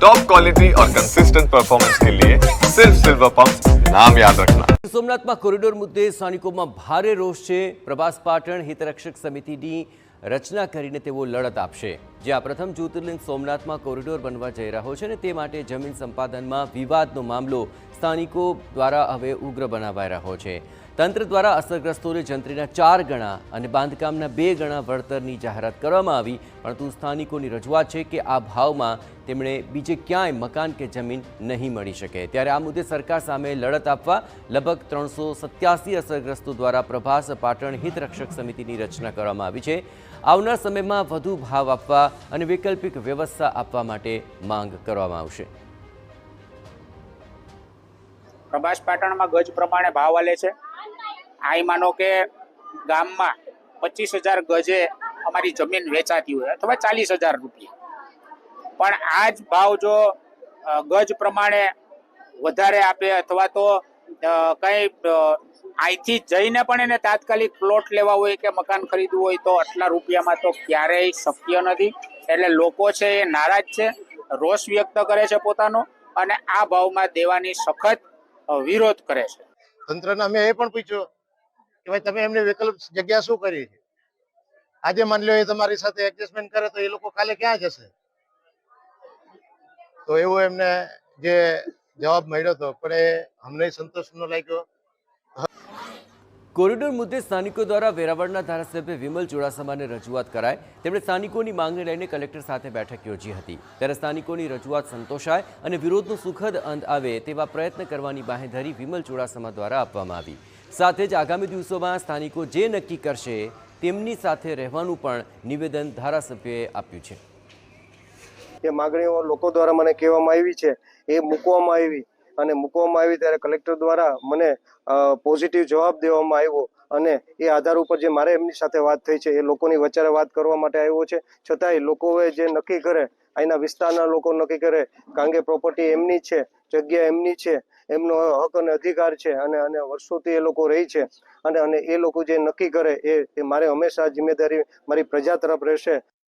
Top quality और consistent performance के लिए सिर्फ सिल्वर पंप नाम याद रखना। સોમનાથમાં કોરિડોર મુદ્દે સ્થાનિકોમાં ભારે રોષ છે। પ્રભાસ પાટણ હિતરક્ષક સમિતિની રચના કરીને તેઓ લડત આપશે। જે આ પ્રથમ જ્યોતિર્લિંગ સોમનાથમાં કોરિડોર બનવા જઈ રહ્યો છે ને તે માટે જમીન સંપાદનમાં વિવાદનો મામલો સ્થાનિકો દ્વારા હવે ઉગ્ર બનાવાઈ રહ્યો છે। તંત્ર દ્વારા અસરગ્રસ્તોને જંત્રીના 4 ગણા અને બાંધકામના 2 ગણા વળતરની જાહેરાત કરવામાં આવી, પરંતુ સ્થાનિકોની રજૂઆત છે કે આ ભાવમાં તેમણે બીજે ક્યાંય મકાન કે જમીન નહીં મળી શકે। ત્યારે આ મુદ્દે સરકાર સામે લડત આપવા લગભગ 387 અસરગ્રસ્તો દ્વારા પ્રભાસ પાટણ હિતરક્ષક સમિતિની રચના કરવામાં આવી છે। આવનાર સમયમાં વધુ ભાવ આપવા અને વૈકલ્પિક વ્યવસ્થા આપવા માટે માંગ કરવામાં આવશે। પ્રભાસ પાટણમાં ગજ પ્રમાણે ભાવ આલે છે। આઈ માનો કે ગામમાં 25,000 ગજે અમારી જમીન વેચાતી હોય અથવા 40,000 રૂપિયા, પણ આ જ ભાવ જો ગજ પ્રમાણે વધારે આપે અથવા તો કંઈ અહીંથી જઈને પણ એને તાત્કાલિક પ્લોટ લેવા હોય કે મકાન ખરીદવું હોય તો આટલા રૂપિયામાં તો ક્યારેય શક્ય નથી। એટલે લોકો છે એ નારાજ છે, રોષ વ્યક્ત કરે છે પોતાનો, અને આ ભાવમાં દેવાની સખત વિરોધ કરે છે। તંત્રને અમે એ પણ પૂછ્યું કે ભાઈ તમે એમની વિકલ્પ જગ્યા શું કરી છે? આજે માની લો એ તમારી સાથે એડજસ્ટમેન્ટ કરે તો એ લોકો કાલે ક્યાં જશે? તો એવું એમને જે જવાબ મળ્યો હતો પણ એ અમને સંતોષ ન લાગ્યો। કોરિડોર મુદ્દે સ્થાનિકો દ્વારા વેરાવળના ધારાસભ્ય વિમલ ચુડાસમાને રજૂઆત કરાઈ। તેમણે સ્થાનિકોની માંગણી લઈને કલેક્ટર સાથે બેઠક યોજી હતી। ત્યારે સ્થાનિકોની રજૂઆત સંતોષાય અને વિરોધનો સુખદ અંત આવે તેવા પ્રયત્ન કરવાની બાંહેધરી વિમલ ચુડાસમા દ્વારા આપવામાં આવી। સાથે જ આગામી દિવસોમાં સ્થાનિકો જે નક્કી કરશે તેમની સાથે રહેવાનું પણ નિવેદન ધારાસભ્યએ આપ્યું છે। એ માગણીઓ લોકો દ્વારા મને કહેવામાં આવી છે, એ મૂકવામાં આવી અને મૂકવામાં આવી ત્યારે કલેક્ટર દ્વારા મને પોઝિટિવ જવાબ દેવામાં આવ્યો અને એ આધાર ઉપર જે મારે એમની સાથે વાત થઈ છે એ લોકોની વચ્ચે વાત કરવા માટે આવ્યો છે। છતાંય લોકોએ જે નક્કી કરે, અહીંના વિસ્તારના લોકો નક્કી કરે, કારણ કે પ્રોપર્ટી એમની છે, જગ્યા એમની છે, એમનો હક અને અધિકાર છે અને વર્ષોથી એ લોકો રહી છે અને એ લોકો જે નક્કી કરે એ મારે હંમેશા જિમ્મેદારી મારી પ્રજા તરફ રહેશે।